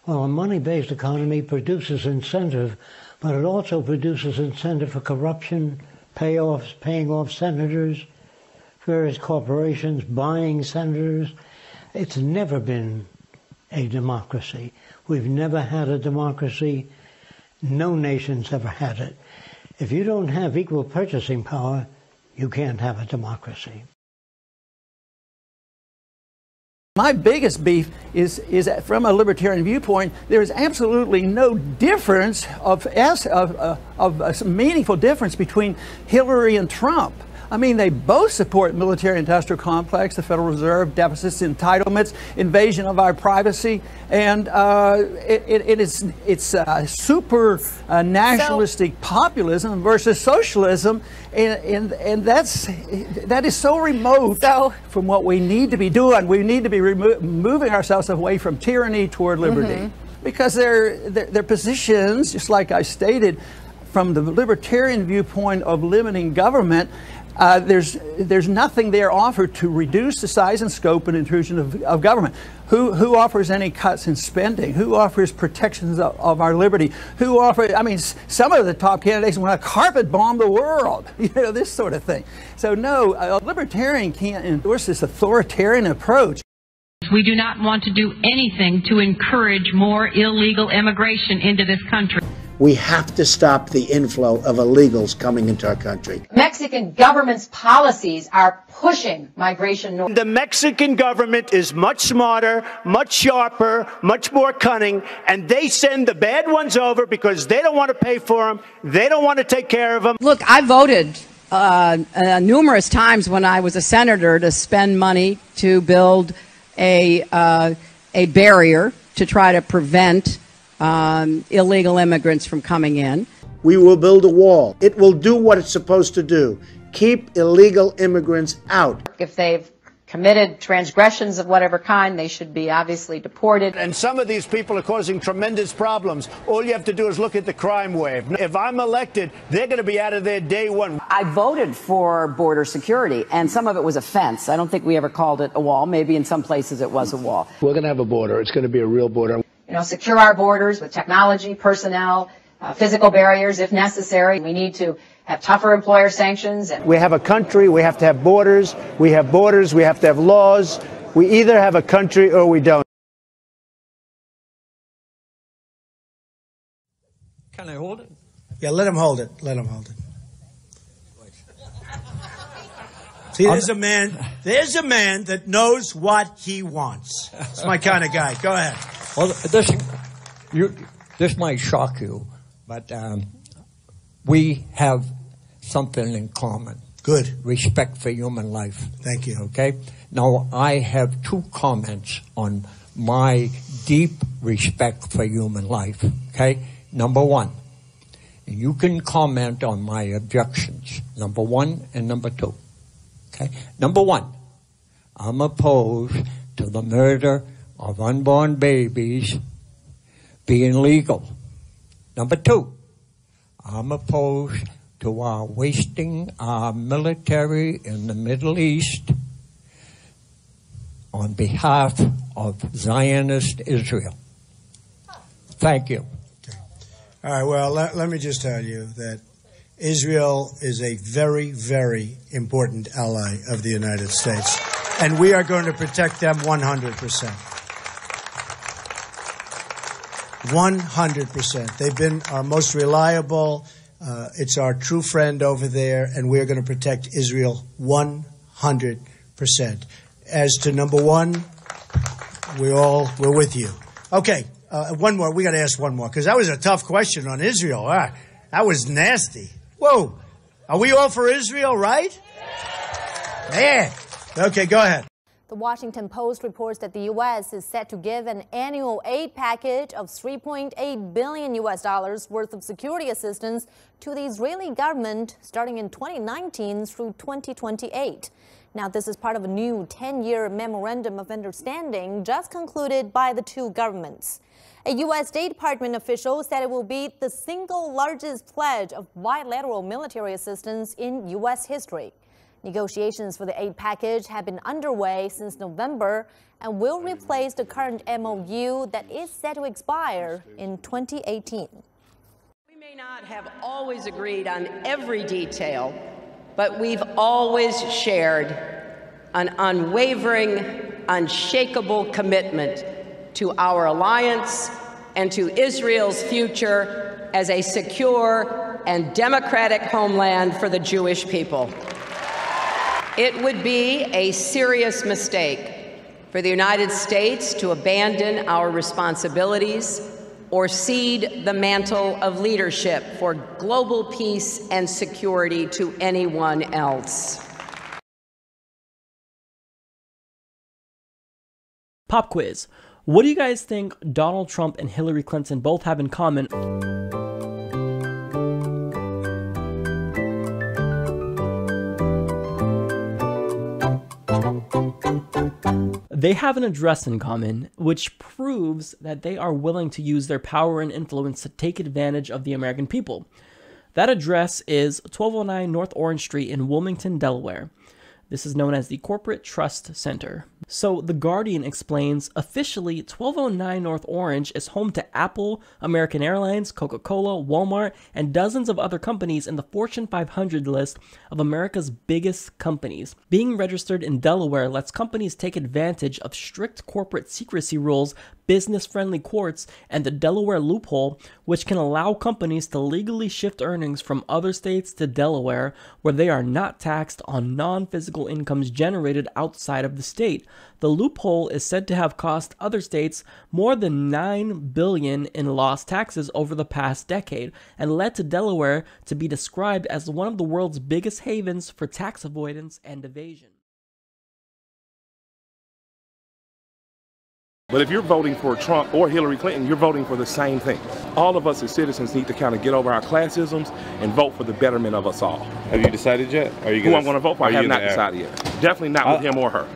Well, a money-based economy produces incentive, but it also produces incentive for corruption, paying off senators, various corporations buying senators. It's never been a democracy. We've never had a democracy. No nation's ever had it. If you don't have equal purchasing power, you can't have a democracy. My biggest beef is that from a libertarian viewpoint, there is absolutely no difference of a meaningful difference between Hillary and Trump. I mean, they both support military-industrial complex, the Federal Reserve, deficits, entitlements, invasion of our privacy, and it's super nationalistic populism versus socialism, and that is so remote from what we need to be doing. We need to be moving ourselves away from tyranny toward liberty, because their positions, just like I stated, from the libertarian viewpoint of limiting government. There's nothing there offered to reduce the size and scope and intrusion of government. Who offers any cuts in spending? Who offers protections of our liberty? Who offers, I mean, some of the top candidates want to carpet bomb the world, you know, this sort of thing. So no, a libertarian can't endorse this authoritarian approach. We do not want to do anything to encourage more illegal immigration into this country. We have to stop the inflow of illegals coming into our country. Mexican government's policies are pushing migration north. The Mexican government is much smarter, much sharper, much more cunning, and they send the bad ones over because they don't want to pay for them. They don't want to take care of them. Look, I voted numerous times when I was a senator to spend money to build a barrier to try to prevent illegal immigrants from coming in. We will build a wall. It will do what it's supposed to do. Keep illegal immigrants out. If they've committed transgressions of whatever kind, they should be obviously deported. And some of these people are causing tremendous problems. All you have to do is look at the crime wave. If I'm elected, they're going to be out of there day one. I voted for border security, and some of it was a fence. I don't think we ever called it a wall. Maybe in some places it was a wall. We're going to have a border. It's going to be a real border. You know, secure our borders with technology, personnel, physical barriers if necessary. We need to have tougher employer sanctions. We have a country, we have to have borders. We have borders, we have to have laws. We either have a country or we don't. Can I hold it? Yeah, let him hold it. Let him hold it. See, there's a man that knows what he wants. It's my kind of guy. Go ahead. Well, this might shock you, but we have something in common. Good. Respect for human life. Thank you. Okay? Now, I have two comments on my deep respect for human life. Okay? Number one, and you can comment on my objections. Number one and number two. Okay? Number one, I'm opposed to the murder of unborn babies being legal. Number two, I'm opposed to our wasting our military in the Middle East on behalf of Zionist Israel. Thank you. Okay. All right, well, let me just tell you that Israel is a very, very important ally of the United States, and we are going to protect them 100%. 100%. They've been our most reliable. It's our true friend over there, and we're going to protect Israel 100%. As to number one, we're with you. Okay, one more. We got to ask one more, because that was a tough question on Israel. That was nasty. Whoa. Are we all for Israel, right? Yeah. Okay, go ahead. The Washington Post reports that the U.S. is set to give an annual aid package of $3.8 billion worth of security assistance to the Israeli government starting in 2019 through 2028. Now, this is part of a new 10-year memorandum of understanding just concluded by the two governments. A U.S. State Department official said it will be the single largest pledge of bilateral military assistance in U.S. history. Negotiations for the aid package have been underway since November and will replace the current MOU that is set to expire in 2018. We may not have always agreed on every detail, but we've always shared an unwavering, unshakable commitment to our alliance and to Israel's future as a secure and democratic homeland for the Jewish people. It would be a serious mistake for the United States to abandon our responsibilities or cede the mantle of leadership for global peace and security to anyone else. Pop quiz. What do you guys think Donald Trump and Hillary Clinton both have in common? They have an address in common, which proves that they are willing to use their power and influence to take advantage of the American people. That address is 1209 North Orange Street in Wilmington, Delaware. This is known as the Corporate Trust Center. So The Guardian explains, officially 1209 North Orange is home to Apple, American Airlines, Coca-Cola, Walmart, and dozens of other companies in the Fortune 500 list of America's biggest companies. Being registered in Delaware lets companies take advantage of strict corporate secrecy rules, business-friendly courts, and the Delaware loophole, which can allow companies to legally shift earnings from other states to Delaware, where they are not taxed on non-physical incomes generated outside of the state. The loophole is said to have cost other states more than $9 billion in lost taxes over the past decade, and led to Delaware to be described as one of the world's biggest havens for tax avoidance and evasion. But if you're voting for Trump or Hillary Clinton, you're voting for the same thing. All of us as citizens need to kind of get over our classisms and vote for the betterment of us all. Have you decided yet? Who I'm going to vote for? I have not decided yet. Definitely not with him or her.